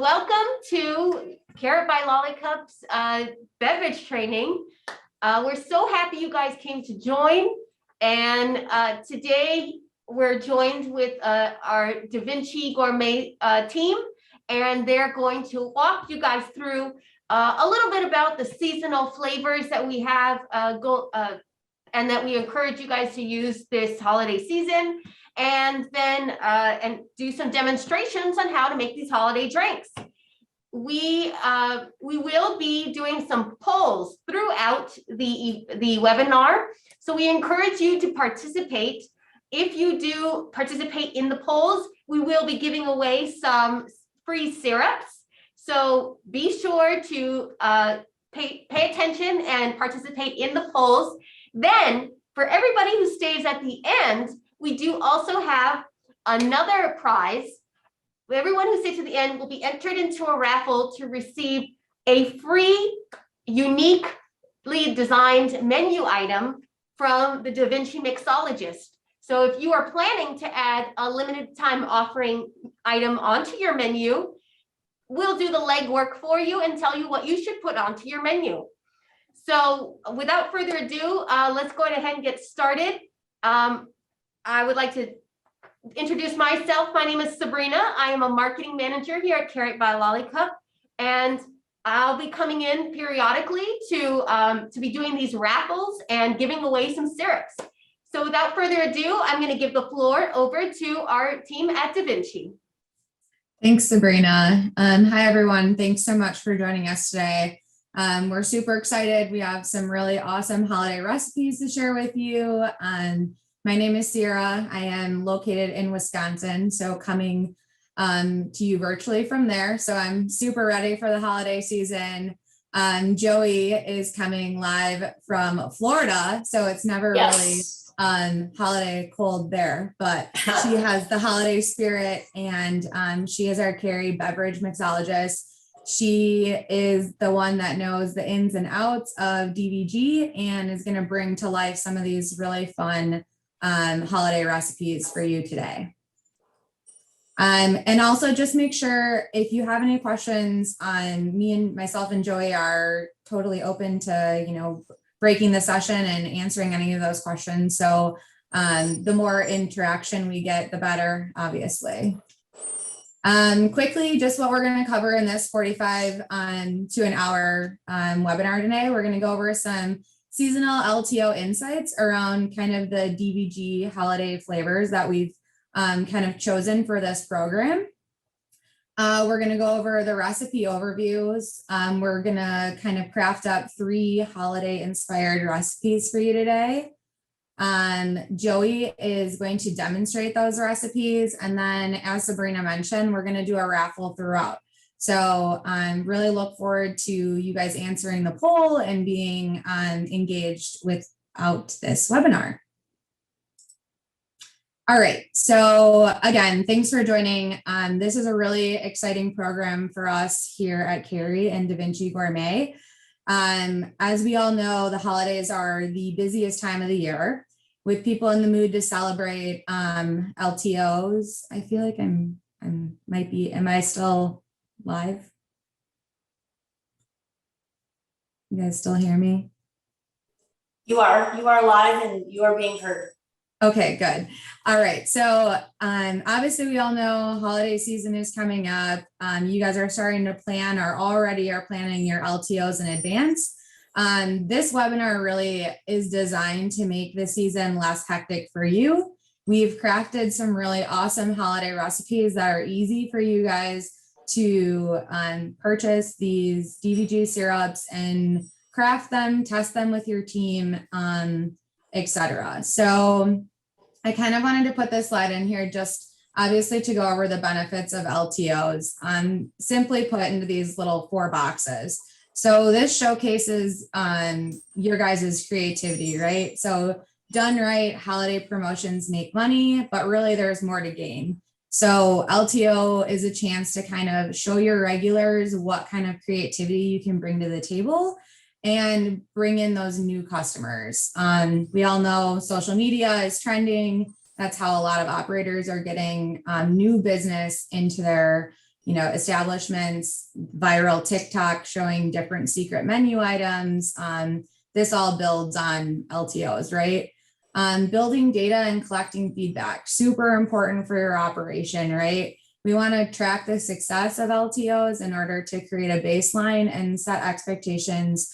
welcome to Carrot by Lollipop's beverage training. We're so happy you guys came to join. And today we're joined with our DaVinci Gourmet team, and they're going to walk you guys through a little bit about the seasonal flavors that we have and that we encourage you guys to use this holiday season, and then and do some demonstrations on how to make these holiday drinks. We will be doing some polls throughout the webinar, so we encourage you to participate. If you do participate in the polls, we will be giving away some free syrups. So be sure to pay attention and participate in the polls. Then, for everybody who stays at the end, we do also have another prize. Everyone who stays to the end will be entered into a raffle to receive a free, uniquely designed menu item from the DaVinci mixologist. So if you are planning to add a limited time offering item onto your menu, we'll do the legwork for you and tell you what you should put onto your menu. So without further ado, let's go ahead and get started. I would like to introduce myself. My name is Sabrina. I am a marketing manager here at Carrot by Lollipop, and I'll be coming in periodically to be doing these raffles and giving away some syrups. So without further ado, I'm going to give the floor over to our team at DaVinci. Thanks, Sabrina. Hi, everyone. Thanks so much for joining us today. We're super excited. We have some really awesome holiday recipes to share with you. My name is Sierra. I am located in Wisconsin, so coming to you virtually from there. So I'm super ready for the holiday season. Joey is coming live from Florida, so it's never really holiday cold there, but she has the holiday spirit, and she is our Carrie beverage mixologist. She is the one that knows the ins and outs of DVG and is going to bring to life some of these really fun holiday recipes for you today. And also just make sure if you have any questions, myself and Joey are totally open to, breaking the session and answering any of those questions. So the more interaction we get, the better, obviously. Quickly, just what we're going to cover in this 45 to an hour webinar today. We're going to go over some seasonal LTO insights around kind of the DVG holiday flavors that we've kind of chosen for this program. We're going to go over the recipe overviews. We're going to kind of craft up 3 holiday inspired recipes for you today. Joey is going to demonstrate those recipes. And then, as Sabrina mentioned, we're going to do a raffle throughout. So really look forward to you guys answering the poll and being engaged without this webinar. All right, so again, thanks for joining. This is a really exciting program for us here at Carrie and DaVinci Gourmet. As we all know, the holidays are the busiest time of the year, with people in the mood to celebrate LTOs. I feel like am I still live? You guys still hear me? You are live and you are being heard. Okay, good. All right. So obviously we all know holiday season is coming up. You guys are starting to plan or already are planning your LTOs in advance. This webinar really is designed to make the season less hectic for you. We've crafted some really awesome holiday recipes that are easy for you guys to purchase these DVG syrups and craft them, test them with your team, etc. So I kind of wanted to put this slide in here just obviously to go over the benefits of LTOs, simply put into these little 4 boxes. So this showcases your guys' creativity, right? So done right, holiday promotions make money, but really there's more to gain. So LTO is a chance to kind of show your regulars what kind of creativity you can bring to the table and bring in those new customers. We all know social media is trending. That's how a lot of operators are getting new business into their establishments, viral TikTok showing different secret menu items. This all builds on LTOs, right? Building data and collecting feedback, super important for your operation, right? We want to track the success of LTOs in order to create a baseline and set expectations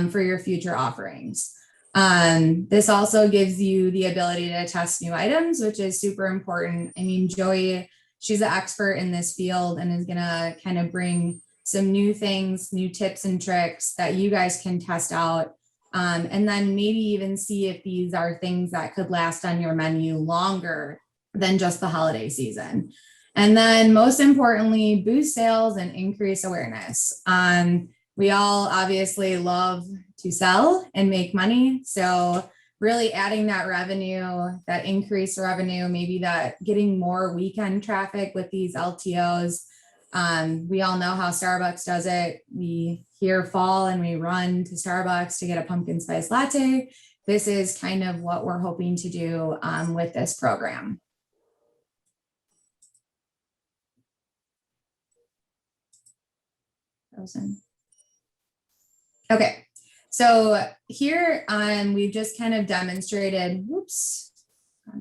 for your future offerings. This also gives you the ability to test new items, which is super important. I mean, Joey, she's an expert in this field and is gonna kind of bring some new things, new tips and tricks that you guys can test out. And then maybe even see if these are things that could last on your menu longer than just the holiday season. And then most importantly, boost sales and increase awareness. We all obviously love to sell and make money. So really adding that revenue, that increased revenue, maybe that getting more weekend traffic with these LTOs. We all know how Starbucks does it. We hear fall and we run to Starbucks to get a pumpkin spice latte. This is kind of what we're hoping to do with this program. Okay, so here we've just kind of demonstrated, whoops, a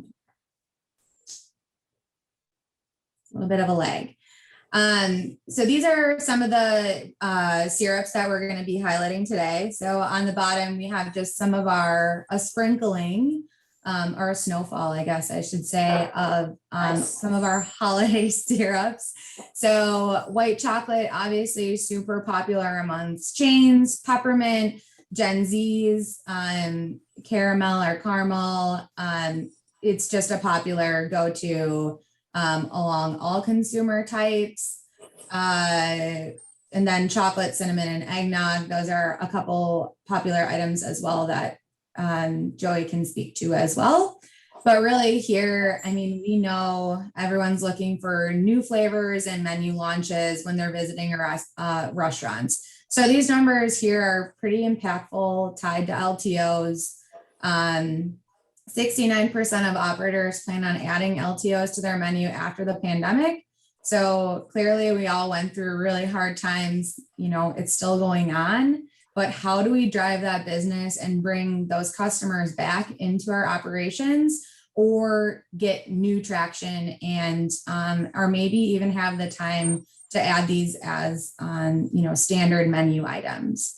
little bit of a lag. So these are some of the syrups that we're going to be highlighting today. So on the bottom, we have just some of a sprinkling or a snowfall, I guess I should say, of some of our holiday syrups. So white chocolate, obviously super popular amongst chains, peppermint, Gen Zs, caramel or caramel. It's just a popular go-to along all consumer types. And then chocolate, cinnamon, and eggnog. Those are a couple popular items as well that Joey can speak to as well. But really here, I mean, we know everyone's looking for new flavors and menu launches when they're visiting restaurants. So these numbers here are pretty impactful, tied to LTOs. 69% of operators plan on adding LTOs to their menu after the pandemic. So clearly we all went through really hard times, it's still going on, but how do we drive that business and bring those customers back into our operations or get new traction and, or maybe even have the time to add these as, standard menu items.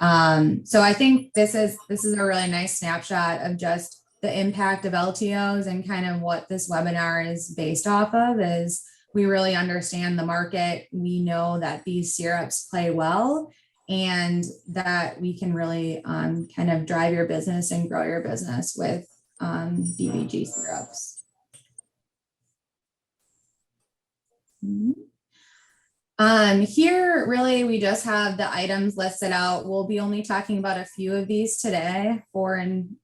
So I think this is a really nice snapshot of just the impact of LTOs and kind of what this webinar is based off of is we really understand the market. We know that these syrups play well and that we can really kind of drive your business and grow your business with DVG syrups. Here, really, we just have the items listed out. We'll be only talking about a few of these today, four in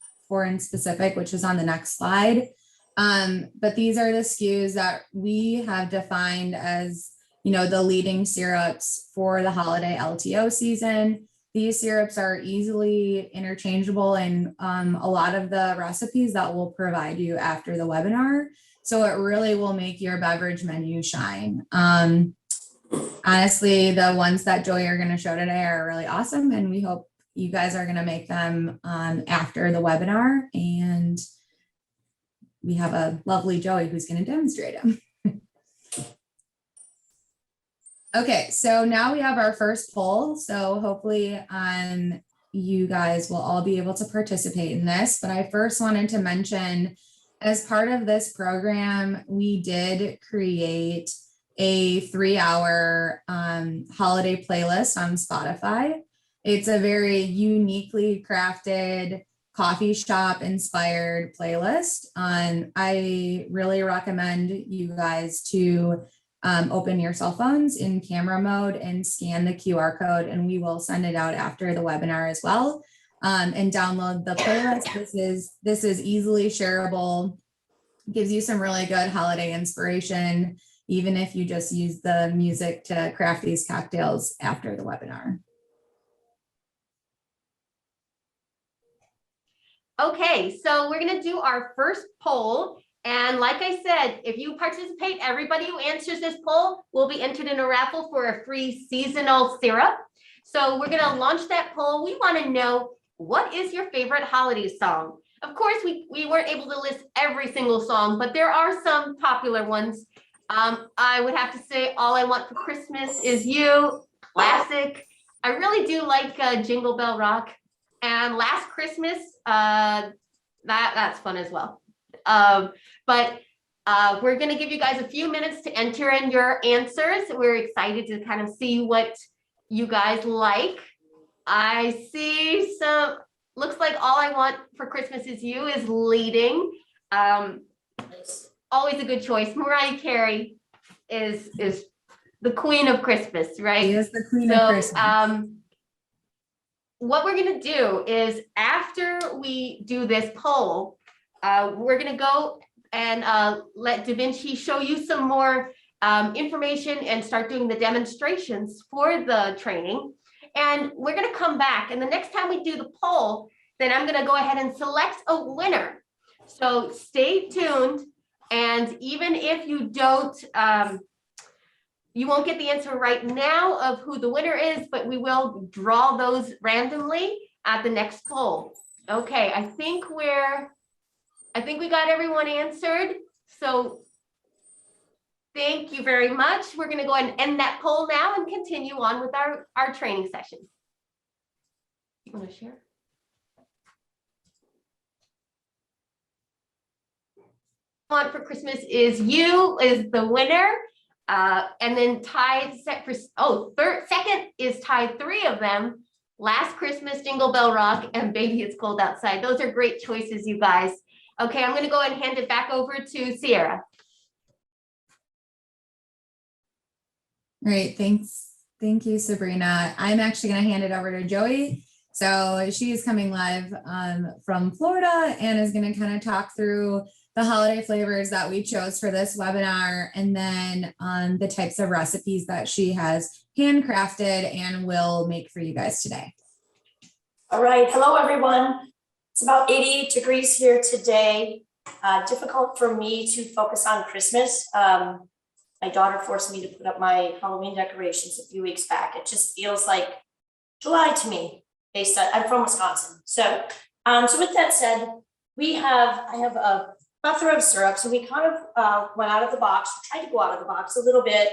specific, which is on the next slide. But these are the SKUs that we have defined as, the leading syrups for the holiday LTO season. These syrups are easily interchangeable in a lot of the recipes that we'll provide you after the webinar. So it really will make your beverage menu shine. Honestly, the ones that Joey are going to show today are really awesome, and we hope you guys are going to make them after the webinar, and we have a lovely Joey who's going to demonstrate them. Okay, so now we have our first poll. So hopefully you guys will all be able to participate in this, but I first wanted to mention as part of this program, we did create a 3-hour holiday playlist on Spotify. It's a very uniquely crafted coffee shop inspired playlist. I really recommend you guys to open your cell phones in camera mode and scan the QR code, and we will send it out after the webinar as well. And download the playlist. This is easily shareable, gives you some really good holiday inspiration, even if you just use the music to craft these cocktails after the webinar. Okay, so we're gonna do our first poll, And like I said, if you participate, everybody who answers this poll will be entered in a raffle for a free seasonal syrup. So we're gonna launch that poll. We wanna know, what is your favorite holiday song? Of course, we weren't able to list every single song, but there are some popular ones. I would have to say All I Want for Christmas Is You, classic. I really do like Jingle Bell Rock. And Last Christmas, that's fun as well. But we're gonna give you guys a few minutes to enter in your answers. We're excited to kind of see what you guys like. I see some, looks like All I Want for Christmas Is You is leading. Always a good choice. Mariah Carey is the queen of Christmas, right? She is the queen of Christmas. What we're gonna do is, after we do this poll, we're gonna go and let DaVinci show you some more information and start doing the demonstrations for the training. And we're gonna come back, and the next time we do the poll, then I'm gonna go ahead and select a winner. So stay tuned, and even if you don't, you won't get the answer right now of who the winner is, but we will draw those randomly at the next poll. Okay, I think we got everyone answered. So thank you very much. We're gonna go ahead and end that poll now and continue on with our training session. You wanna share? Want for Christmas Is You is the winner. And then tied set for, second is tied, 3 of them. Last Christmas, Jingle Bell Rock, and Baby It's Cold Outside. Those are great choices, you guys. Okay, I'm gonna go ahead and hand it back over to Sierra. Great, thanks. Thank you, Sabrina. I'm actually gonna hand it over to Joey. So she is coming live from Florida and is gonna kind of talk through the holiday flavors that we chose for this webinar, and then the types of recipes that she has handcrafted and will make for you guys today. All right, hello everyone. It's about 88 degrees here today. Difficult for me to focus on Christmas. My daughter forced me to put up my Halloween decorations a few weeks back. It just feels like July to me, based on, I'm from Wisconsin. So with that said, I have a plethora of syrup. So we kind of went out of the box, tried to go out of the box a little bit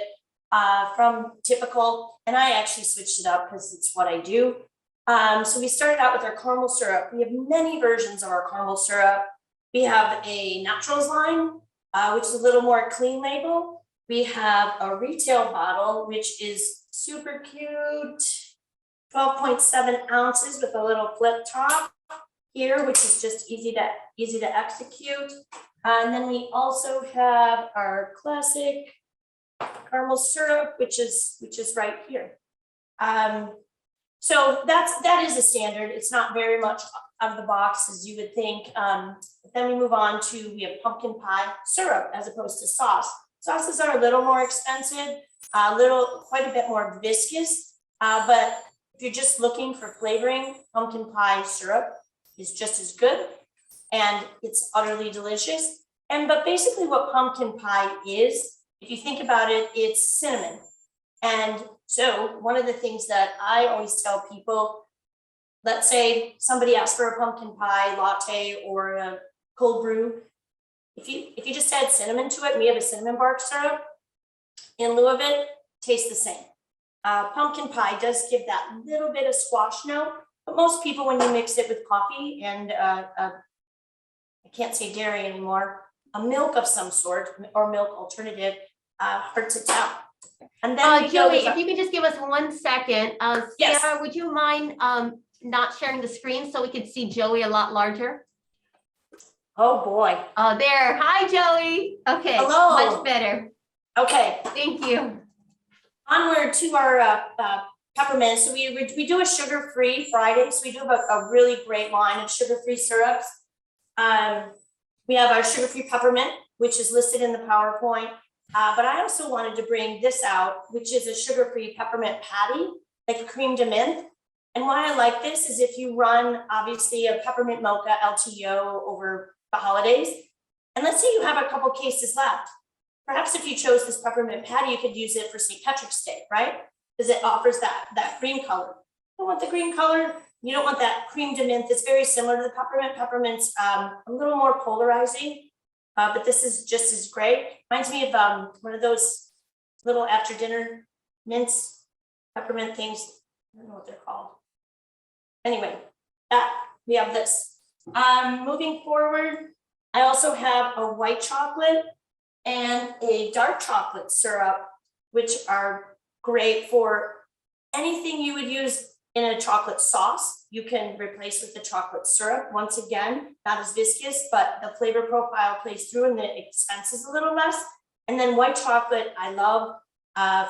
from typical, and I actually switched it up because it's what I do. So we started out with our caramel syrup. We have many versions of our caramel syrup. We have a naturals line, which is a little more clean label. We have a retail bottle, which is super cute, 12.7 ounces with a little flip top here, which is just easy to execute. And then we also have our classic caramel syrup, which is right here. So that is a standard. It's not very much out of the box as you would think. Then we move on to, we have pumpkin pie syrup as opposed to sauce. Sauces are a little more expensive, quite a bit more viscous, but if you're just looking for flavoring, pumpkin pie syrup is just as good, and it's utterly delicious. But basically what pumpkin pie is, if you think about it, it's cinnamon. And so one of the things that I always tell people, let's say somebody asks for a pumpkin pie latte or a cold brew, if you just add cinnamon to it, and we have a cinnamon bark syrup in lieu of it, tastes the same. Pumpkin pie does give that little bit of squash note, but most people, when you mix it with coffee and I can't say dairy anymore, a milk of some sort or milk alternative, hard to tell. And then Joey, if you could just give us 1 second, Yes. Sarah, would you mind not sharing the screen so we could see Joey a lot larger? Oh boy. There. Hi, Joey. Okay. Hello. Much better. Okay. Thank you. Onward to our peppermint. So we do a sugar-free Friday. So we do a really great line of sugar-free syrups. We have our sugar-free peppermint, which is listed in the PowerPoint. But I also wanted to bring this out, which is a sugar-free peppermint patty, like cream de menthe. And why I like this is if you run, obviously, a peppermint mocha LTO over the holidays, And let's say you have a couple cases left. Perhaps if you chose this peppermint patty, you could use it for St. Patrick's Day, right? Because it offers that cream color. You don't want the green color. You don't want that cream de menthe. It's very similar to the peppermint. Peppermint's a little more polarizing, but this is just as great. Reminds me of one of those little after dinner mints, peppermint things. I don't know what they're called. Anyway, we have this. Moving forward, I also have a white chocolate and a dark chocolate syrup, which are great for anything you would use in a chocolate sauce. You can replace with the chocolate syrup. Once again, not as viscous, but the flavor profile plays through and the expense is a little less. And then white chocolate, I love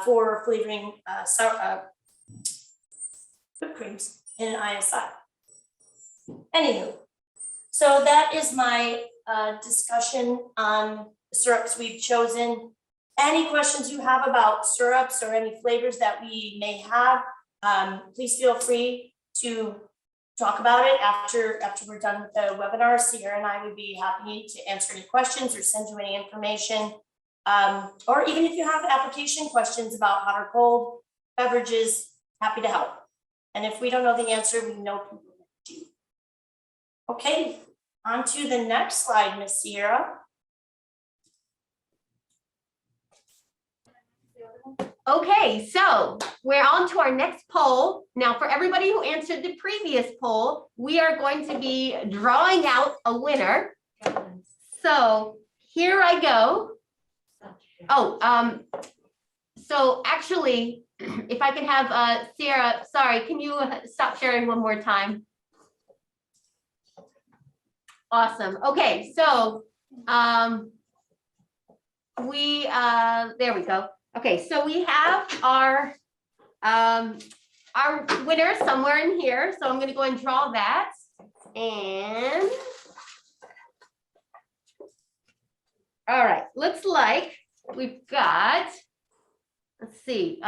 for flavoring whipped creams in an ISI. Anywho, so that is my discussion on the syrups we've chosen. Any questions you have about syrups or any flavors that we may have, please feel free to talk about it after we're done with the webinar. Sierra and I would be happy to answer any questions or send you any information. Or even if you have application questions about hot or cold beverages, happy to help. And if we don't know the answer, we know people that do. Okay, on to the next slide, Miss Sierra. Okay, so we're on to our next poll. Now, for everybody who answered the previous poll, we are going to be drawing out a winner. So here I go. Oh, so actually, if I can have Sierra, sorry, can you stop sharing one more time? Awesome. Okay, so there we go. Okay, so we have our winner somewhere in here. So I'm going to go and draw that. And all right, looks like we've got, let's see,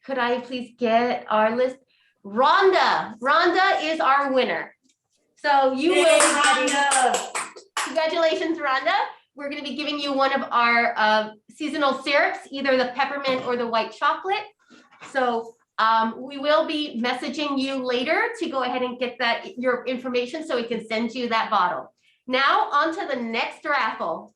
could I please get our list? Rhonda is our winner. So you win, Rhonda. Congratulations, Rhonda. We're going to be giving you one of our seasonal syrups, either the peppermint or the white chocolate. So we will be messaging you later to go ahead and get your information so we can send you that bottle. Now on to the next raffle.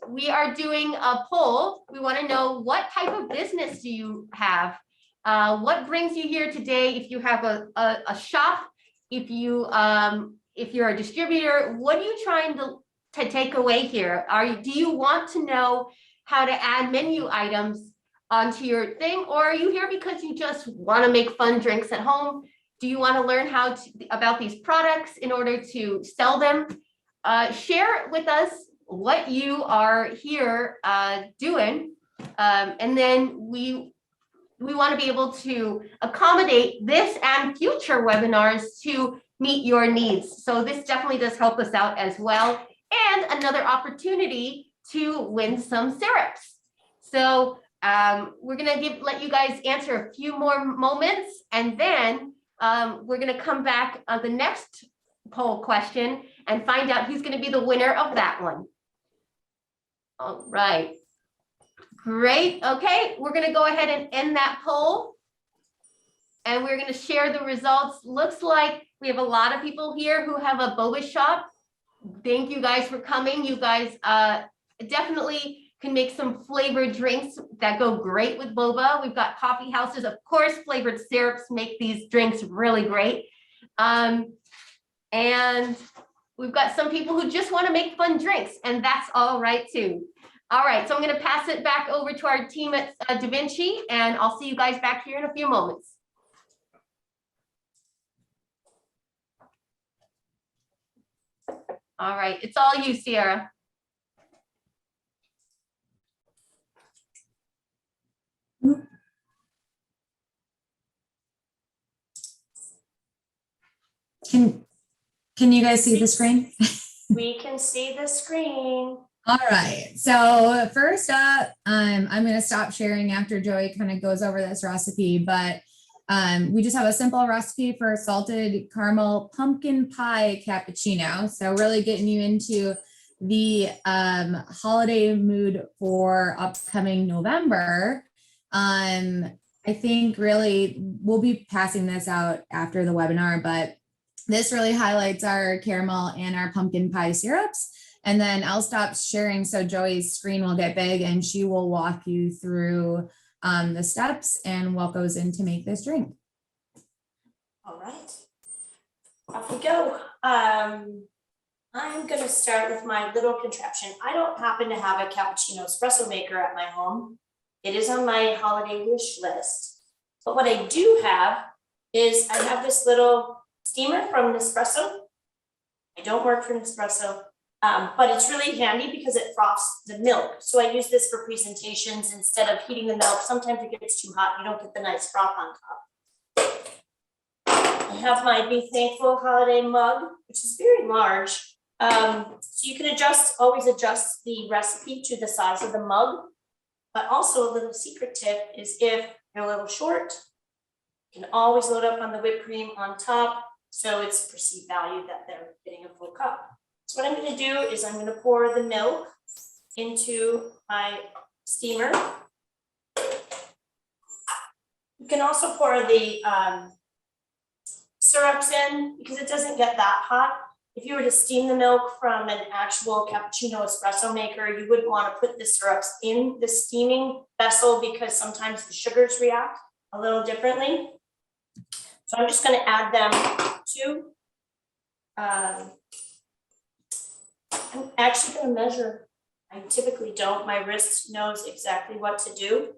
We are doing a poll. We want to know, what type of business do you have? What brings you here today? If you have a shop, if you're a distributor, what are you trying to take away here? Do you want to know how to add menu items onto your thing, or are you here because you just want to make fun drinks at home? Do you want to learn about these products in order to sell them? Share with us what you are here doing, and then we want to be able to accommodate this and future webinars to meet your needs. So this definitely does help us out as well, and another opportunity to win some syrups. So we're gonna let you guys answer a few more moments, and then we're gonna come back on the next poll question and find out who's gonna be the winner of that one. All right, great. Okay, we're gonna go ahead and end that poll, and we're gonna share the results. Looks like we have a lot of people here who have a boba shop. Thank you guys for coming. You guys definitely can make some flavored drinks that go great with boba. We've got coffee houses, of course, flavored syrups make these drinks really great. And we've got some people who just want to make fun drinks, and that's all right too. All right, so I'm going to pass it back over to our team at DaVinci, and I'll see you guys back here in a few moments. All right, it's all you, Sierra. Can you guys see the screen? We can see the screen. All right, so first up, I'm going to stop sharing after Joey kind of goes over this recipe, but we just have a simple recipe for salted caramel pumpkin pie cappuccino. So really getting you into the holiday mood for upcoming November. I think really we'll be passing this out after the webinar, but this really highlights our caramel and our pumpkin pie syrups. And then I'll stop sharing so Joey's screen will get big and she will walk you through the steps and what goes in to make this drink. All right, off we go. I'm going to start with my little contraption. I don't happen to have a cappuccino espresso maker at my home. It is on my holiday wish list. But what I do have is I have this little steamer from Nespresso. I don't work for Nespresso, but it's really handy because it froths the milk. So I use this for presentations instead of heating the milk. Sometimes it gets too hot, you don't get the nice froth on top. I have my Be Thankful holiday mug, which is very large. So you can always adjust the recipe to the size of the mug. But also a little secret tip is if you're a little short, you can always load up on the whipped cream on top. So it's perceived value that they're getting a full cup. So what I'm going to do is I'm going to pour the milk into my steamer. You can also pour the syrups in because it doesn't get that hot. If you were to steam the milk from an actual cappuccino espresso maker, you wouldn't want to put the syrups in the steaming vessel because sometimes the sugars react a little differently. So I'm just going to add them to, I'm actually going to measure. I typically don't, my wrist knows exactly what to do.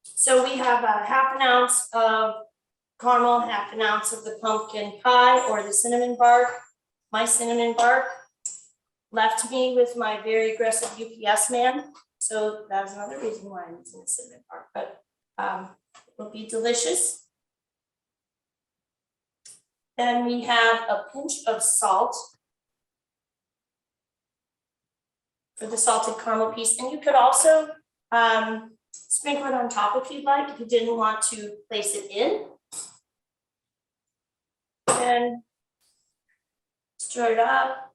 So we have a half an ounce of caramel, half an ounce of the pumpkin pie or the cinnamon bark. My cinnamon bark left me with my very aggressive UPS man. So that's another reason why I'm using the cinnamon bark, but it will be delicious. Then we have a pinch of salt for the salted caramel piece. And you could also sprinkle it on top if you'd like, if you didn't want to place it in. And stir it up.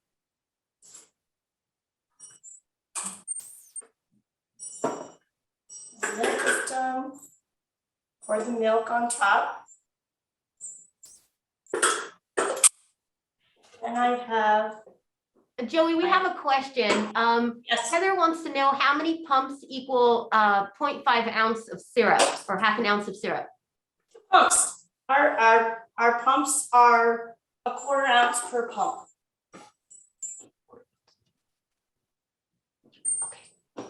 And then it's done. Pour the milk on top. And I have. Joey, we have a question. Yes. Heather wants to know how many pumps equal 0.5 ounce of syrup or half an ounce of syrup. Pumps. Our pumps are a 1/4 ounce per pump. Okay.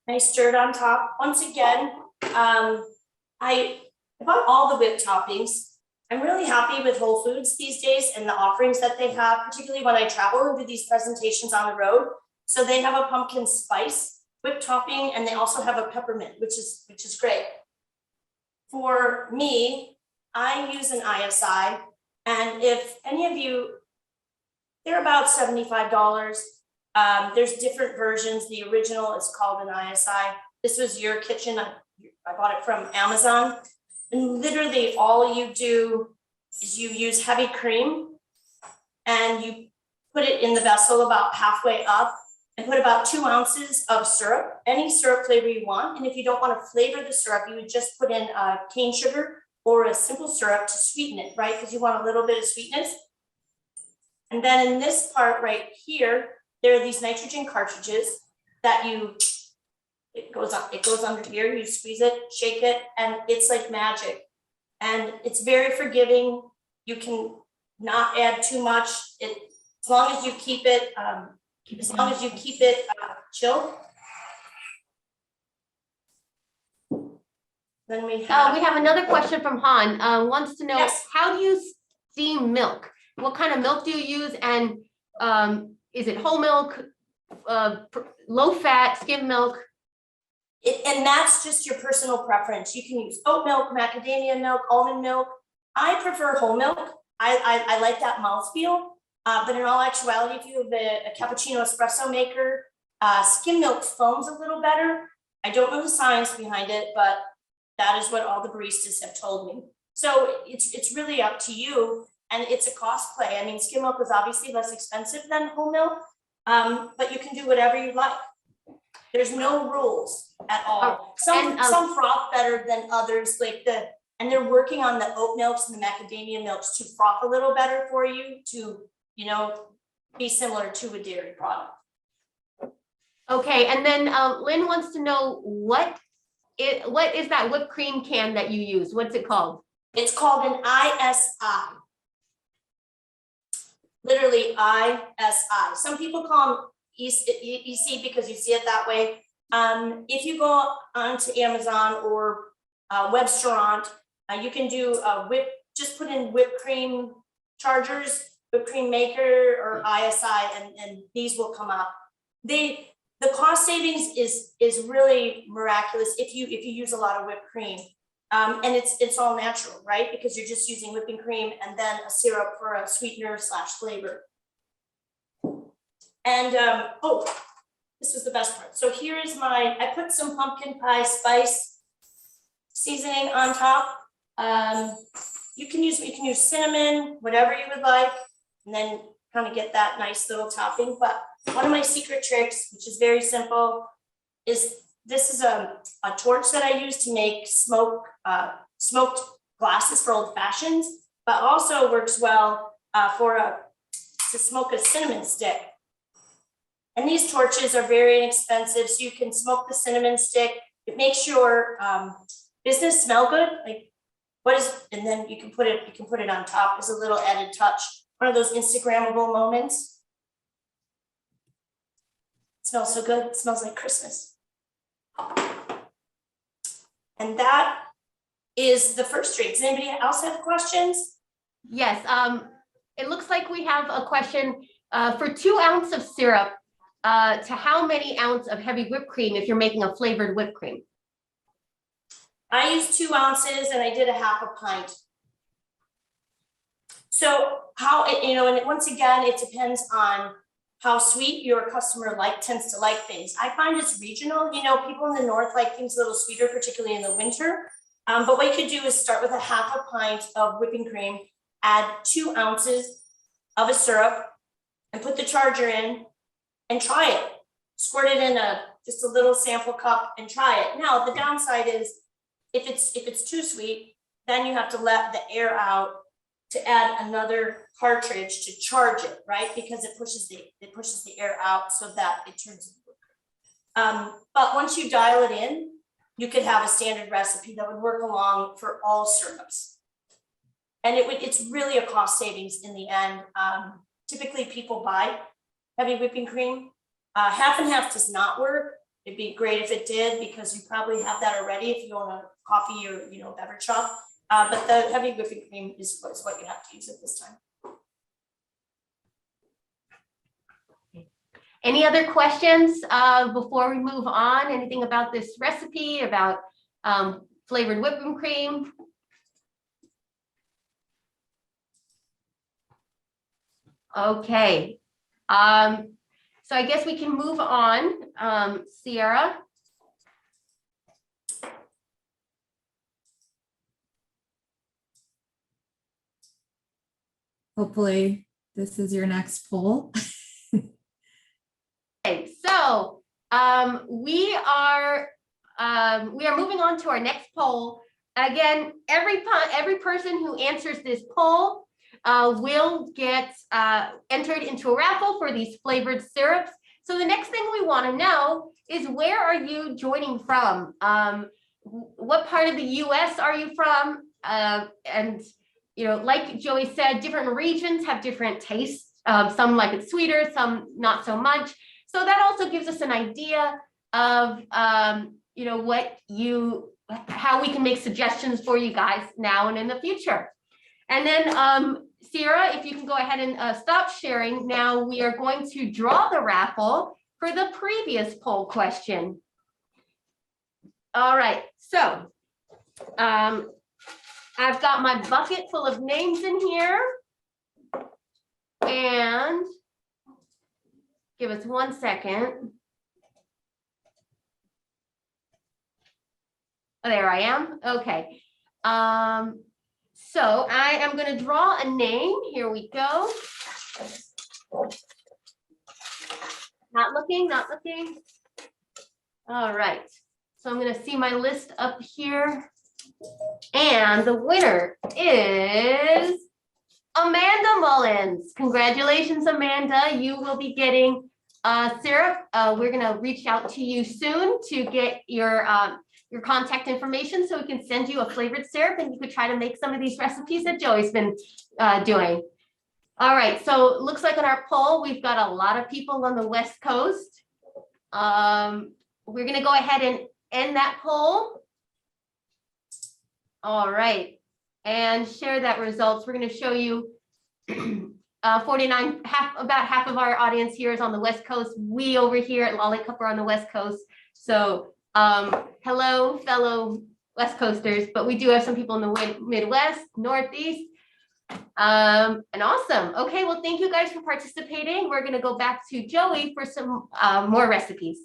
Nice stirred on top. Once again, I bought all the whipped toppings. I'm really happy with Whole Foods these days and the offerings that they have, particularly when I travel and do these presentations on the road. So they have a pumpkin spice whipped topping, and they also have a peppermint, which is great. For me, I use an ISI, and if any of you, they're about $75. There's different versions. The original is called an ISI. This was Your Kitchen. I bought it from Amazon. And literally all you do is you use heavy cream and you put it in the vessel about halfway up and put about 2 ounces of syrup, any syrup flavor you want. And if you don't want to flavor the syrup, you would just put in cane sugar or a simple syrup to sweeten it, right? Because you want a little bit of sweetness. And then in this part right here, there are these nitrogen cartridges that it goes under here, you squeeze it, shake it, and it's like magic. And it's very forgiving. You can not add too much. As long as you keep it, chilled. Then we have another question from Han. Wants to know, Yes. How do you steam milk? What kind of milk do you use? And is it whole milk, low fat, skim milk? And that's just your personal preference. You can use oat milk, macadamia milk, almond milk. I prefer whole milk. I like that mouthfeel. But in all actuality, if you have a cappuccino espresso maker, skim milk foams a little better. I don't know the science behind it, but that is what all the baristas have told me. So it's really up to you, and it's a cost play. I mean, skim milk is obviously less expensive than whole milk, but you can do whatever you like. There's no rules at all. Some froth better than others, and they're working on the oat milks and the macadamia milks to froth a little better for you to, be similar to a dairy product. Okay, and then Lynn wants to know what is that whipped cream can that you use? What's it called? It's called an ISI. Literally ISI. Some people call them EC because you see it that way. If you go onto Amazon or Webstaurant, you can do just put in whipped cream chargers, whipped cream maker, or ISI, and these will come up. The cost savings is really miraculous if you use a lot of whipped cream. And it's all natural, right? Because you're just using whipping cream and then a syrup for a sweetener / flavor. And this was the best part. So here is I put some pumpkin pie spice seasoning on top. You can use cinnamon, whatever you would like, and then kind of get that nice little topping. But one of my secret tricks, which is very simple, is this is a torch that I use to make smoked glasses for old fashions, but also works well to smoke a cinnamon stick. And these torches are very inexpensive, so you can smoke the cinnamon stick. It makes your business smell good. And then you can put it on top as a little added touch. One of those Instagrammable moments. It smells so good. It smells like Christmas. And that is the first drink. Does anybody else have questions? Yes, it looks like we have a question for 2 ounces of syrup to how many ounces of heavy whipped cream if you're making a flavored whipped cream? I used 2 ounces and I did a half a pint. So and once again, it depends on how sweet your customer tends to like things. I find it's regional. People in the north like things a little sweeter, particularly in the winter. But what you could do is start with a half a pint of whipping cream, add 2 ounces of a syrup, and put the charger in and try it. Squirt it in just a little sample cup and try it. Now, the downside is if it's too sweet, then you have to let the air out to add another cartridge to charge it, right? Because it pushes the air out so that it turns into liquid. But once you dial it in, you could have a standard recipe that would work along for all syrups. And it's really a cost savings in the end. Typically people buy heavy whipping cream. Half and half does not work. It'd be great if it did, because you probably have that already if you own a coffee or beverage shop. But the heavy whipping cream is what you have to use at this time. Any other questions before we move on? Anything about this recipe, about flavored whipping cream? Okay. So I guess we can move on. Sierra. Hopefully this is your next poll. Okay, so we are moving on to our next poll. Again, every person who answers this poll will get entered into a raffle for these flavored syrups. So the next thing we want to know is, where are you joining from? What part of the US are you from? And like Joey said, different regions have different tastes. Some like it sweeter, some not so much. So that also gives us an idea of how we can make suggestions for you guys now and in the future. And then Sierra, if you can go ahead and stop sharing. Now we are going to draw the raffle for the previous poll question. All right, so I've got my bucket full of names in here, and give us 1 second. Oh, there I am. Okay. So I am going to draw a name. Here we go. Not looking, not looking. All right. So I'm going to see my list up here. And the winner is Amanda Mullins. Congratulations, Amanda. You will be getting syrup. We're going to reach out to you soon to get your contact information so we can send you a flavored syrup and you could try to make some of these recipes that Joey's been doing. All right, so it looks like on our poll, we've got a lot of people on the West Coast. We're gonna go ahead and end that poll. All right, and share that results. We're gonna show you 49, about half of our audience here is on the West Coast. We over here at Lollicup are on the West Coast. So hello, fellow West Coasters, but we do have some people in the Midwest, Northeast. And awesome. Okay, well, thank you guys for participating. We're going to go back to Joey for some more recipes.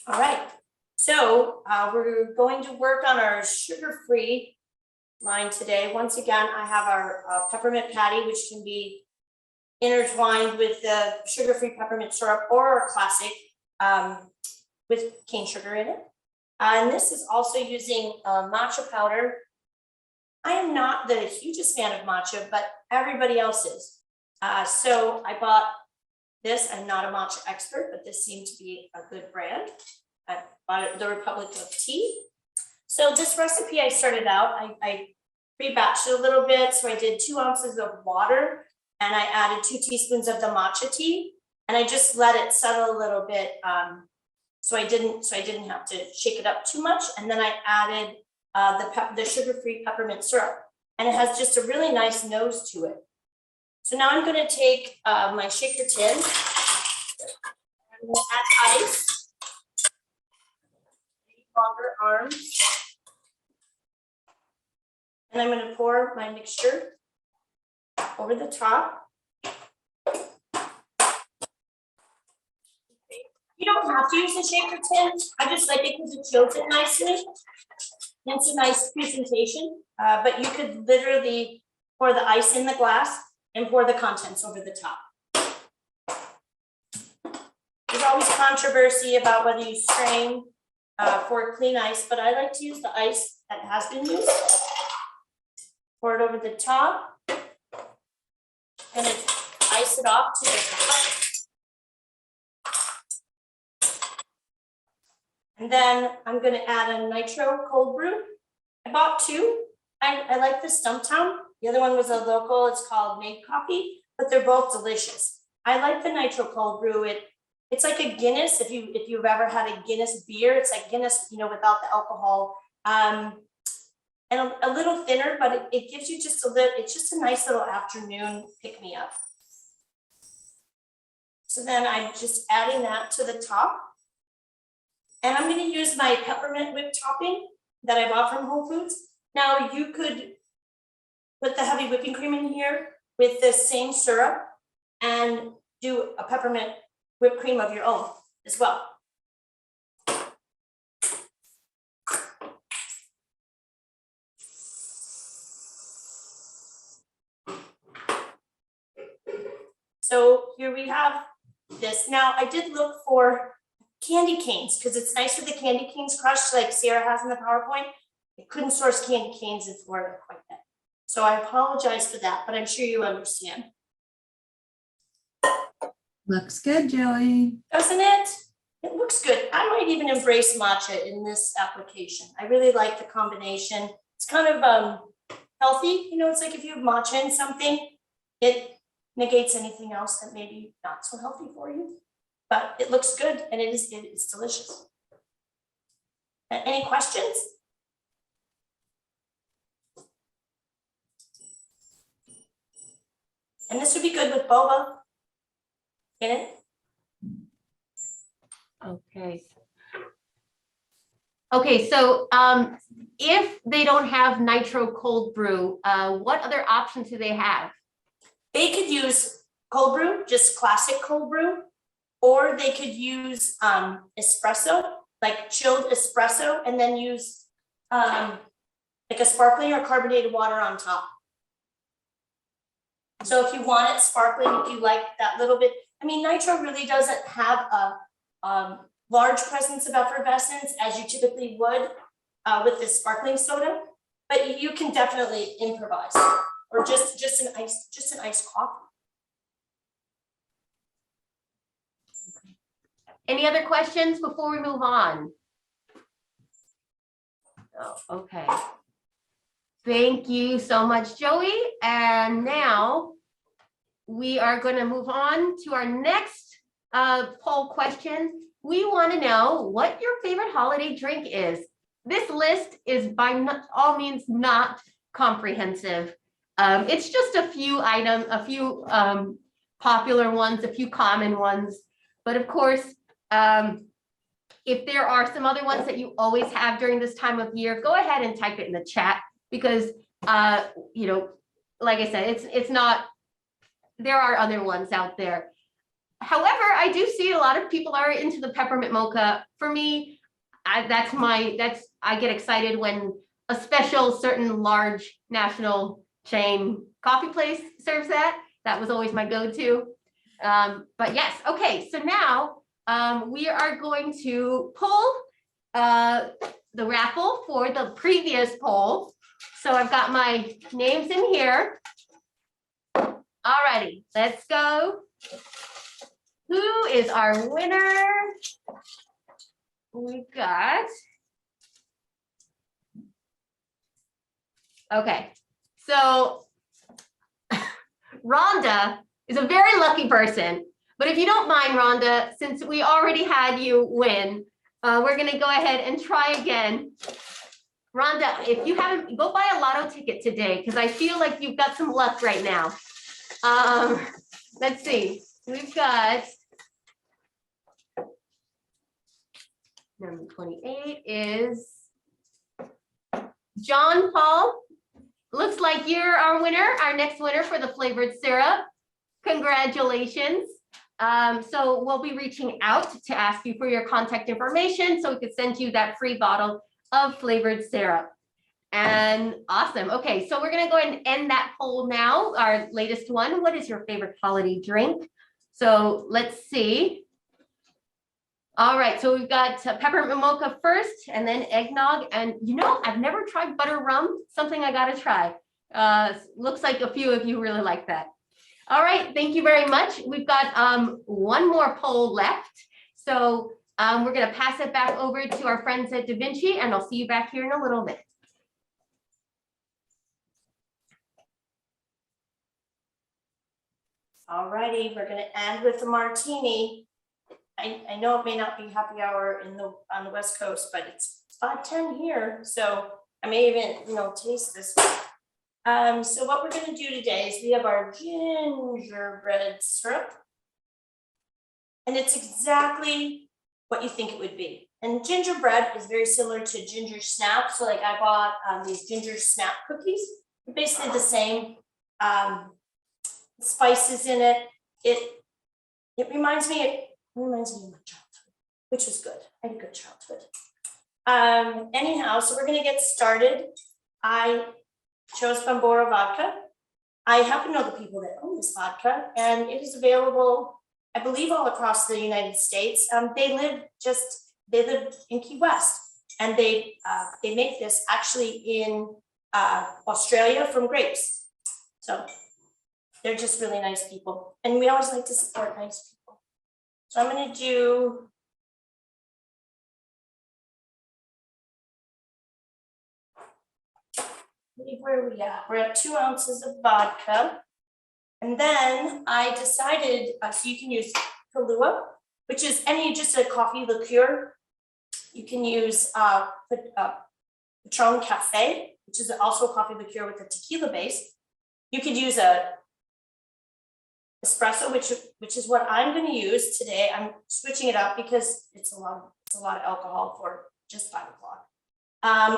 All right, so we're going to work on our sugar-free line today. Once again, I have our peppermint patty, which can be intertwined with the sugar-free peppermint syrup or our classic with cane sugar in it. And this is also using matcha powder. I am not the hugest fan of matcha, but everybody else is. So I bought this. I'm not a matcha expert, but this seemed to be a good brand. I bought it at the Republic of Tea. So this recipe I started out, I pre-batched it a little bit. So I did 2 ounces of water and I added 2 teaspoons of the matcha tea. And I just let it settle a little bit. So I didn't have to shake it up too much. And then I added the sugar-free peppermint syrup. And it has just a really nice nose to it. So now I'm going to take my shaker tin. I'm going to add ice. Longer arms. And I'm going to pour my mixture over the top. You don't have to use a shaker tin. I just like it because it shows it nicely. And it's a nice presentation. But you could literally pour the ice in the glass and pour the contents over the top. There's always controversy about whether you strain for clean ice, but I like to use the ice that has been used. Pour it over the top and then ice it off to the top. And then I'm going to add a nitro cold brew. I bought 2. I like the Stumptown. The other one was a local. It's called Make Coffee, but they're both delicious. I like the nitro cold brew. It's like a Guinness. If you've ever had a Guinness beer, it's like Guinness, without the alcohol, and a little thinner, but it gives you just a little. It's just a nice little afternoon pick me up. So then I'm just adding that to the top. And I'm going to use my peppermint whipped topping that I bought from Whole Foods. Now you could put the heavy whipping cream in here with the same syrup and do a peppermint whipped cream of your own as well. So here we have this. Now I did look for candy canes because it's nice with the candy canes crushed like Sarah has in the PowerPoint. I couldn't source candy canes in Florida quite yet. So I apologize for that, but I'm sure you understand. Looks good, Joey. Doesn't it? It looks good. I might even embrace matcha in this application. I really like the combination. It's kind of healthy. It's like if you have matcha in something, it negates anything else that may be not so healthy for you. But it looks good and it's delicious. Any questions? And this would be good with boba in it. Okay, so if they don't have nitro cold brew, what other options do they have? They could use cold brew, just classic cold brew, or they could use espresso, like chilled espresso and then use like a sparkling or carbonated water on top. So if you want it sparkling, if you like that little bit, I mean, nitro really doesn't have a large presence of effervescence as you typically would with this sparkling soda, but you can definitely improvise, or just an iced coffee. Any other questions before we move on? Oh, okay. Thank you so much, Joey. And now we are going to move on to our next poll question. We want to know what your favorite holiday drink is. This list is by all means not comprehensive. It's just a few items, a few popular ones, a few common ones. But of course, if there are some other ones that you always have during this time of year, go ahead and type it in the chat, because you know, like I said, it's not, there are other ones out there. However, I do see a lot of people are into the peppermint mocha. For me, I get excited when a special certain large national chain coffee place serves that. That was always my go-to. But yes, okay, so now we are going to pull the raffle for the previous poll. So I've got my names in here. Alrighty, let's go. Who is our winner? We've got. Okay, so Rhonda is a very lucky person. But if you don't mind, Rhonda, since we already had you win, we're going to go ahead and try again. Rhonda, if you haven't, go buy a lotto ticket today, because I feel like you've got some luck right now. Let's see. We've got number 28 is John Paul. Looks like you're our winner, our next winner for the flavored syrup. Congratulations. So we'll be reaching out to ask you for your contact information so we could send you that free bottle of flavored syrup. And awesome. Okay, so we're going to go ahead and end that poll now, our latest one. What is your favorite holiday drink? So let's see. All right, so we've got peppermint mocha first, and then eggnog. And you know, I've never tried butter rum, something I got to try. Looks like a few of you really like that. All right, thank you very much. We've got one more poll left. So we're going to pass it back over to our friends at DaVinci, and I'll see you back here in a little bit. All righty, we're going to end with a martini. I know it may not be happy hour on the West Coast, but it's 5:10 here, so I may even taste this one. So what we're going to do today is we have our gingerbread syrup, and it's exactly what you think it would be. And gingerbread is very similar to ginger snap. So like I bought these ginger snap cookies. They're basically the same. Spices in it. It reminds me of my childhood, which was good. I had a good childhood. Anyhow, so we're going to get started. I chose Bambora vodka. I happen to know the people that own this vodka, and it is available, I believe, all across the United States. They live in Key West, and they make this actually in Australia from grapes. So they're just really nice people, and we always like to support nice people. So I'm going to do where are we at? We're at 2 ounces of vodka. And then I decided, so you can use Kahlua, which is just a coffee liqueur. You can use Patron Cafe, which is also a coffee liqueur with a tequila base. You could use a espresso, which is what I'm going to use today. I'm switching it up because it's a lot of alcohol for just 5 o'clock.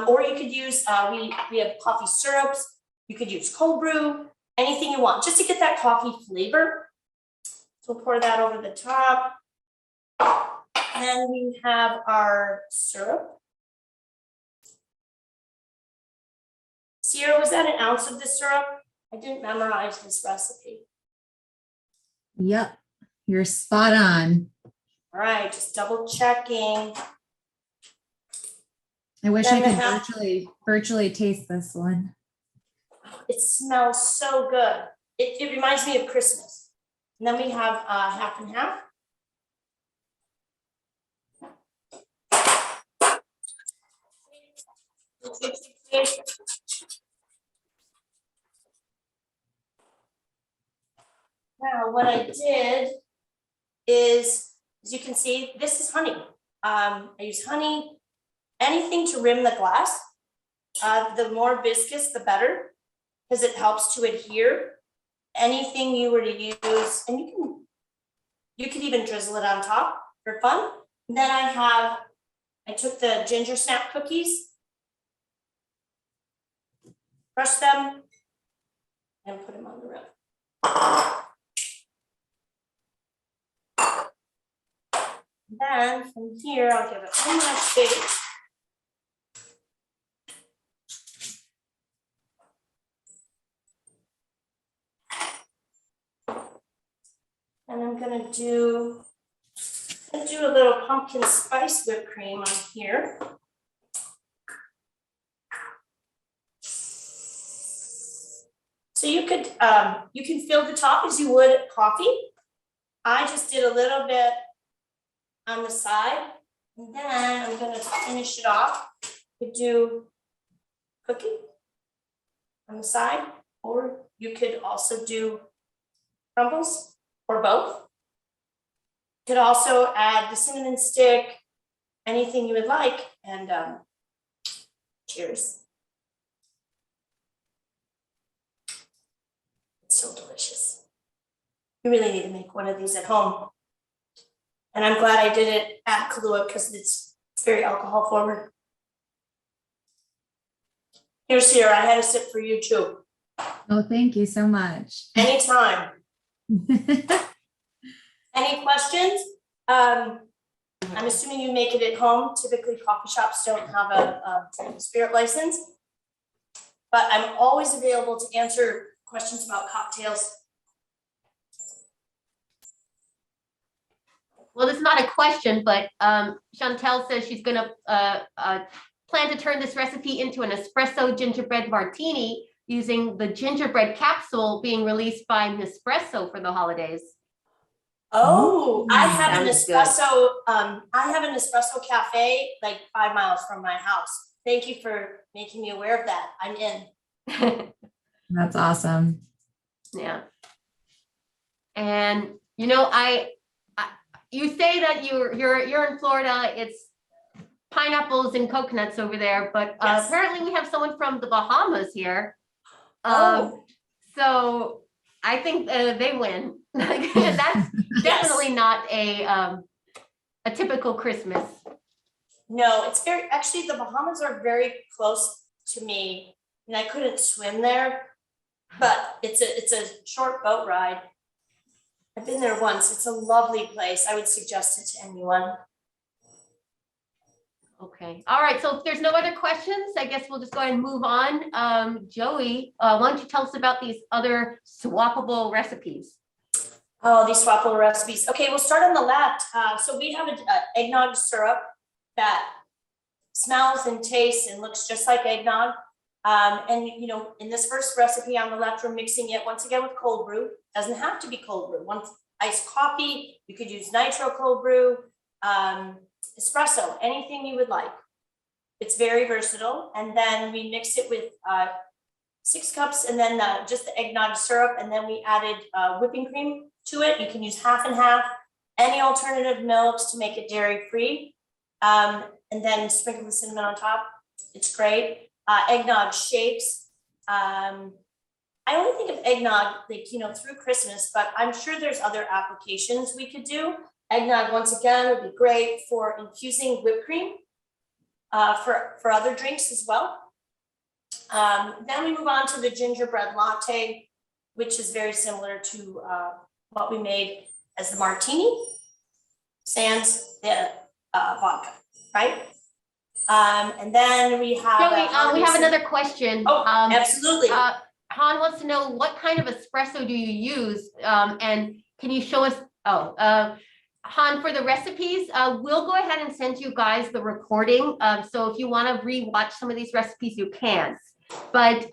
Or you could use, we have coffee syrups. You could use cold brew, anything you want, just to get that coffee flavor. So we'll pour that over the top. And we have our syrup. Sierra, was that an ounce of the syrup? I didn't memorize this recipe. Yep, you're spot on. All right, just double checking. I wish I Then could we have- virtually taste this one. It smells so good. It reminds me of Christmas. And then we have half and half. Now, what I did is, as you can see, this is honey. I use honey, anything to rim the glass. The more viscous, the better, because it helps to adhere. Anything you were to use, and you can even drizzle it on top for fun. And then I took the ginger snap cookies, crushed them, and put them on the rim. Then from here, I'll give it one last shake. And I'm gonna do a little pumpkin spice whipped cream on here. So you can fill the top as you would coffee. I just did a little bit on the side, and then I'm gonna finish it off. You could do cookie on the side, or you could also do crumbles, or both. You could also add the cinnamon stick, anything you would like, and cheers. It's so delicious. You really need to make one of these at home. And I'm glad I did it at Kahlua because it's very alcohol forward. Here, Sierra, I had a sip for you too. Oh, thank you so much. Anytime. Any questions? I'm assuming you make it at home. Typically, coffee shops don't have a spirit license. But I'm always available to answer questions about cocktails. Well, this is not a question, but Chantel says she's gonna plan to turn this recipe into an espresso gingerbread martini using the gingerbread capsule being released by Nespresso for the holidays. Oh, I have an Sounds good. espresso. I have an espresso cafe like 5 miles from my house. Thank you for making me aware of that. I'm in. That's awesome. Yeah. And you know, you say that you're in Florida. It's pineapples and coconuts over there, but Yes. apparently we have someone from the Bahamas here. Oh. So I think they win. That's definitely not a typical Christmas. No, it's very, actually, the Bahamas are very close to me, and I couldn't swim there, but it's a short boat ride. I've been there once. It's a lovely place. I would suggest it to anyone. Okay. All right. So if there's no other questions, I guess we'll just go ahead and move on. Joey, why don't you tell us about these other swappable recipes? Oh, these swappable recipes. Okay, we'll start on the left. So we have an eggnog syrup that smells and tastes and looks just like eggnog. And you know, in this first recipe on the left, we're mixing it once again with cold brew. Doesn't have to be cold brew. Once iced coffee, you could use nitro cold brew, espresso, anything you would like. It's very versatile. And then we mix it with 6 cups and then just the eggnog syrup. And then we added whipping cream to it. You can use half and half, any alternative milks to make it dairy free. And then sprinkle the cinnamon on top. It's great. Eggnog shakes. I only think of eggnog like, you know, through Christmas, but I'm sure there's other applications we could do. Eggnog, once again, would be great for infusing whipped cream for other drinks as well. Then we move on to the gingerbread latte, which is very similar to what we made as the martini. Sans the vodka, right? And then we have. Joey, we have another question. Oh, absolutely. Han wants to know what kind of espresso do you use? And can you show us, Han, for the recipes, we'll go ahead and send you guys the recording. So if you want to re-watch some of these recipes, you can. But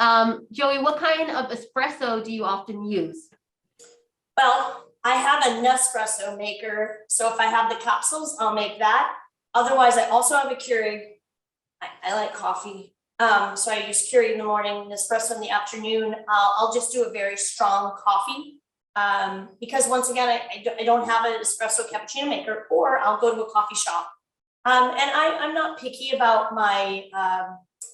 Joey, what kind of espresso do you often use? Well, I have a Nespresso maker. So if I have the capsules, I'll make that. Otherwise, I also have a Keurig. I like coffee. So I use Keurig in the morning, Nespresso in the afternoon. I'll just do a very strong coffee. Because once again, I don't have an espresso cappuccino maker, or I'll go to a coffee shop. And I'm not picky about my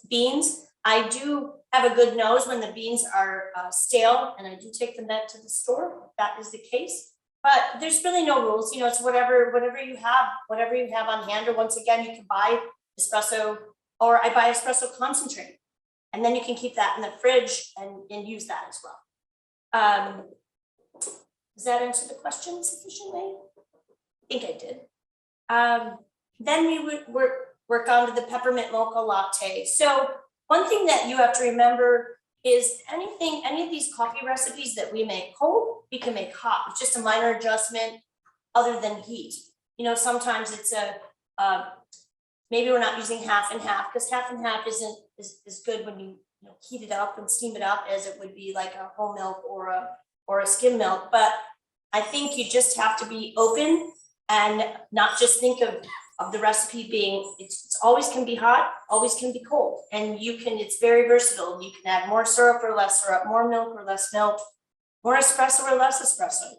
beans. I do have a good nose when the beans are stale, and I do take them back to the store if that is the case. But there's really no rules, you know, it's whatever you have on hand, or once again, you can buy espresso, or I buy espresso concentrate, and then you can keep that in the fridge and use that as well. Does that answer the question sufficiently? I think I did. Then we would work on to the peppermint mocha latte. So one thing that you have to remember is any of these coffee recipes that we make cold, we can make hot. It's just a minor adjustment other than heat. You know, sometimes it's maybe we're not using half and half, because half and half isn't as good when you heat it up and steam it up as it would be like a whole milk or a skim milk. But I think you just have to be open and not just think of the recipe being, it's always can be hot, always can be cold. And it's very versatile. You can add more syrup or less syrup, more milk or less milk, more espresso or less espresso.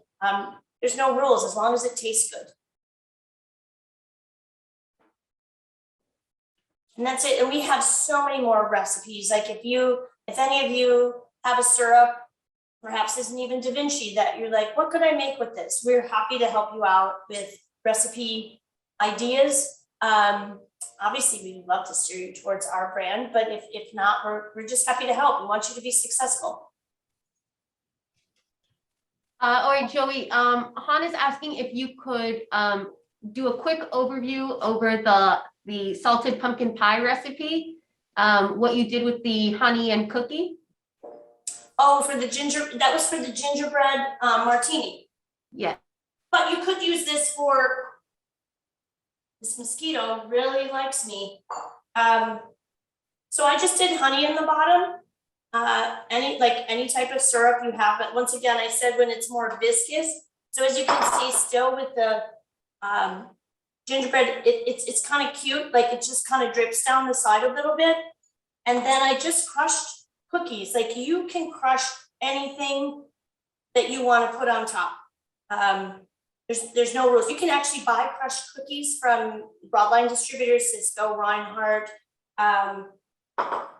There's no rules as long as it tastes good. And that's it. And we have so many more recipes. Like if any of you have a syrup, perhaps isn't even DaVinci, that you're like, what could I make with this? We're happy to help you out with recipe ideas. Obviously, we'd love to steer you towards our brand, but if not, we're just happy to help. We want you to be successful. All right, Joey, Han is asking if you could do a quick overview over the salted pumpkin pie recipe, what you did with the honey and cookie. Oh, that was for the gingerbread martini. Yeah. But you could use this for, this mosquito really likes me. So I just did honey in the bottom. Any type of syrup you have, but once again, I said when it's more viscous. So as you can see, still with the gingerbread, it's kind of cute, like it just kind of drips down the side a little bit. And then I just crushed cookies. Like you can crush anything that you want to put on top. There's no rules. You can actually buy crushed cookies from broadline distributors, Cisco, Reinhardt,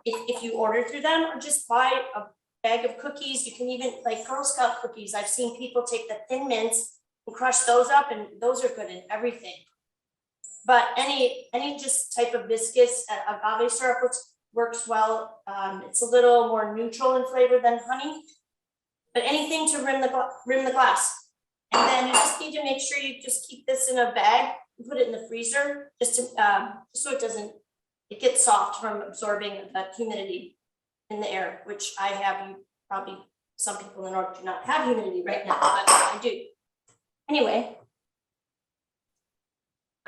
if you order through them, or just buy a bag of cookies. You can even, like Girl Scout cookies, I've seen people take the Thin Mints and crush those up, and those are good in everything. But any just type of viscous agave syrup works well. It's a little more neutral in flavor than honey, but anything to rim the glass. And then you just need to make sure you just keep this in a bag and put it in the freezer, just to, so it gets soft from absorbing that humidity in the air, which I have. Some people in the north do not have humidity right now, but I do. Anyway.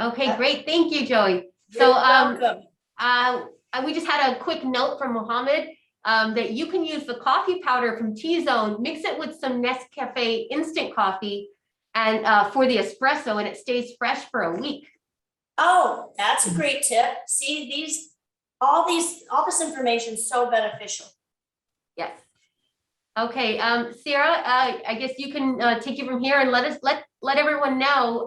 Okay, great. Thank you, Joey. You're welcome. We just had a quick note from Mohammed that you can use the coffee powder from T-Zone, mix it with some Nescafe instant coffee, and for the espresso, and it stays fresh for a week. Oh, that's a great tip. See, all this information is so beneficial. Yes. Okay, Sarah, I guess you can take it from here and let everyone know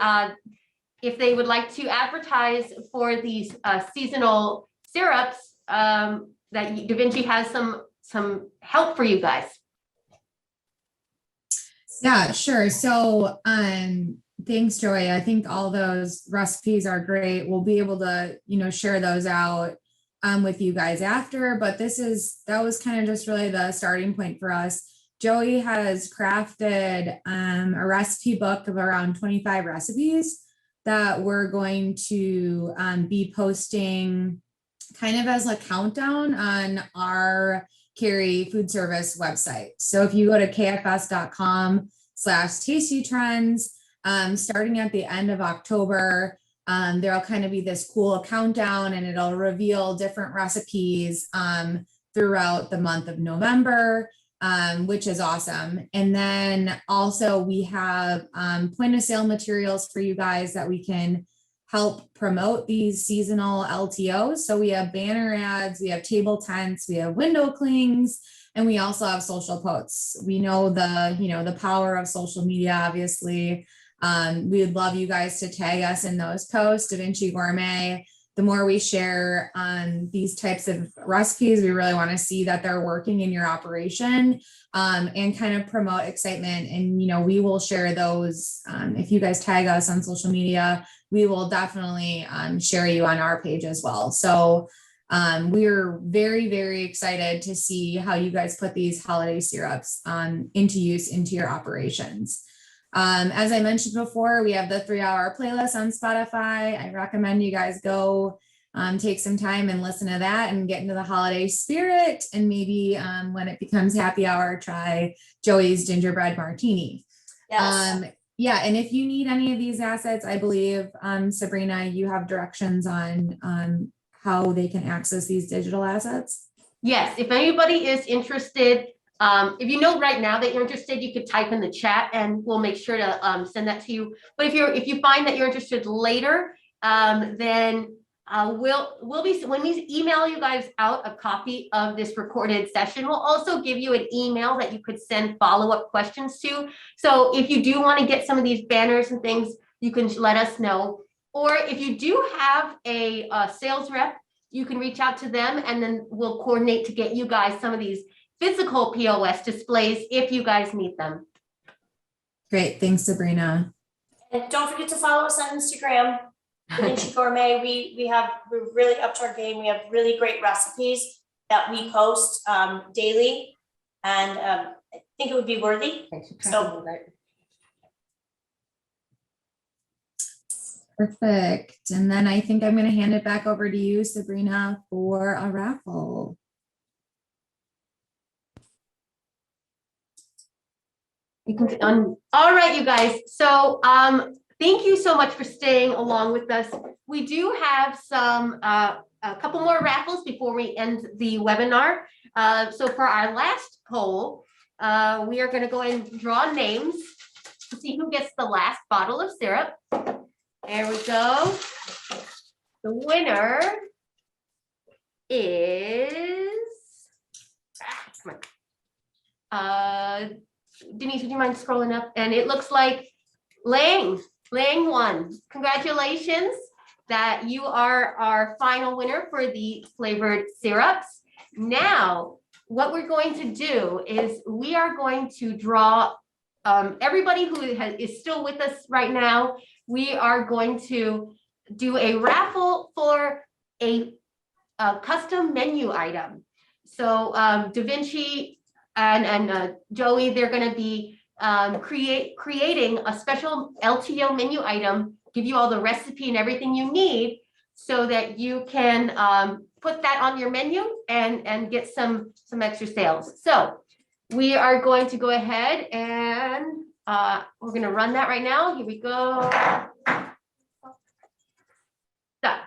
if they would like to advertise for these seasonal syrups, that DaVinci has some help for you guys. Yeah, sure. So thanks, Joy. I think all those recipes are great. We'll be able to, share those out with you guys after, but that was kind of just really the starting point for us. Joey has crafted a recipe book of around 25 recipes. that we're going to be posting kind of as a countdown on our Cary food service website. So if you go to kfs.com/tastytrends, starting at the end of October, there'll kind of be this cool countdown, and it'll reveal different recipes throughout the month of November, which is awesome. And then also we have point of sale materials for you guys that we can help promote these seasonal LTOs. So we have banner ads, we have table tents, we have window clings, and we also have social posts. We know the power of social media, obviously. We would love you guys to tag us in those posts. DaVinci Gourmet, the more we share on these types of recipes, we really want to see that they're working in your operation, and kind of promote excitement. And, we will share those. If you guys tag us on social media, we will definitely share you on our page as well. So we're very, very excited to see how you guys put these holiday syrups into use into your operations. As I mentioned before, we have the 3-hour playlist on Spotify. I recommend you guys go take some time and listen to that and get into the holiday spirit. And maybe when it becomes happy hour, try Joey's gingerbread martini. Yes. Yeah, and if you need any of these assets, I believe, Sabrina, you have directions on how they can access these digital assets. Yes, if anybody is interested, if you know right now that you're interested, you could type in the chat and we'll make sure to send that to you. But if you find that you're interested later, then we'll be, when we email you guys out a copy of this recorded session, we'll also give you an email that you could send follow-up questions to. So if you do want to get some of these banners and things, you can let us know. Or if you do have a sales rep, you can reach out to them and then we'll coordinate to get you guys some of these physical POS displays if you guys need them. Great, thanks, Sabrina. And don't forget to follow us on Instagram, DaVinci Gourmet. We're really up to our game. We have really great recipes that we post daily, and I think it would be worthy. So Perfect. And then I think I'm going to hand it back over to you, Sabrina, for a raffle. All right, you guys. So thank you so much for staying along with us. We do have some a couple more raffles before we end the webinar. So for our last poll, we are going to go ahead and draw names to see who gets the last bottle of syrup. There we go. The winner is Denise, would you mind scrolling up? And it looks like Lang won. Congratulations that you are our final winner for the flavored syrups. Now, what we're going to do is we are going to draw everybody who is still with us right now. We are going to do a raffle for a custom menu item. So DaVinci and Joey, they're going to be creating a special LTO menu item, give you all the recipe and everything you need so that you can put that on your menu and get some extra sales. So we are going to go ahead and we're going to run that right now. Here we go. Stop.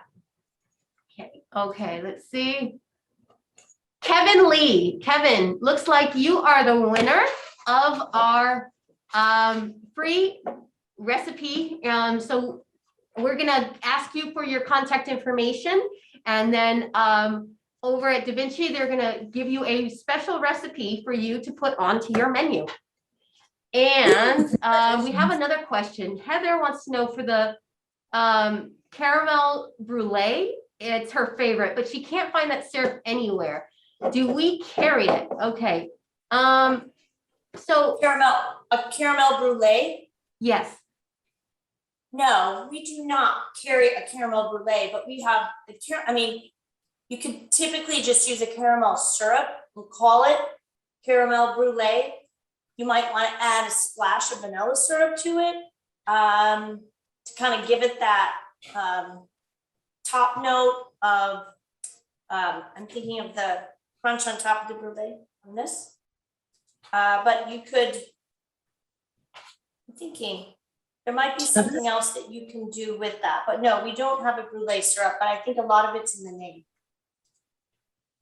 Okay, let's see. Kevin Lee. Kevin, looks like you are the winner of our free recipe. So we're going to ask you for your contact information, and then over at DaVinci, they're going to give you a special recipe for you to put onto your menu. And we have another question. Heather wants to know for the caramel brulee. It's her favorite, but she can't find that syrup anywhere. Do we carry it? Okay. So a caramel brulee? Yes. No, we do not carry a caramel brulee, but we have you could typically just use a caramel syrup and call it caramel brulee. You might want to add a splash of vanilla syrup to it to kind of give it that top note of, I'm thinking of the crunch on top of the brulee on this. But you could, I'm thinking, there might be something else that you can do with that. But no, we don't have a brulee syrup, but I think a lot of it's in the name.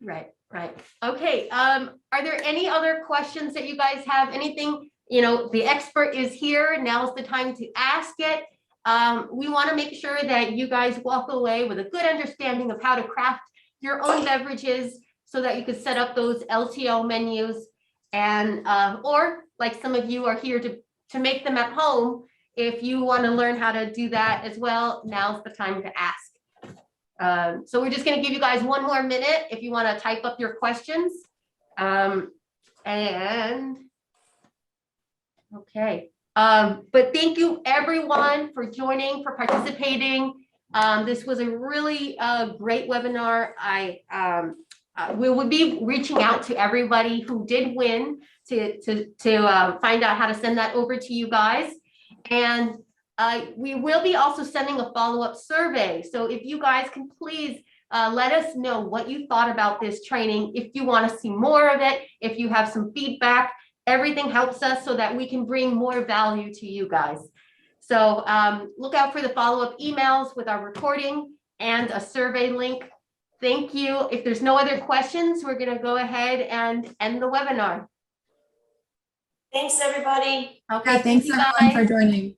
Right, right. Okay, are there any other questions that you guys have? Anything, you know, the expert is here. Now's the time to ask it. We want to make sure that you guys walk away with a good understanding of how to craft your own beverages so that you could set up those LTO menus and, or like some of you are here to make them at home. If you want to learn how to do that as well, now's the time to ask. So we're just going to give you guys one more minute if you want to type up your questions. And okay. But thank you everyone for joining, for participating. This was a really great webinar. We will be reaching out to everybody who did win to find out how to send that over to you guys. And we will be also sending a follow-up survey. So if you guys can please let us know what you thought about this training. If you want to see more of it, if you have some feedback, everything helps us so that we can bring more value to you guys. So look out for the follow-up emails with our recording and a survey link. Thank you. If there's no other questions, we're going to go ahead and end the webinar. Thanks, everybody. Okay, Thanks you everyone guys. for joining.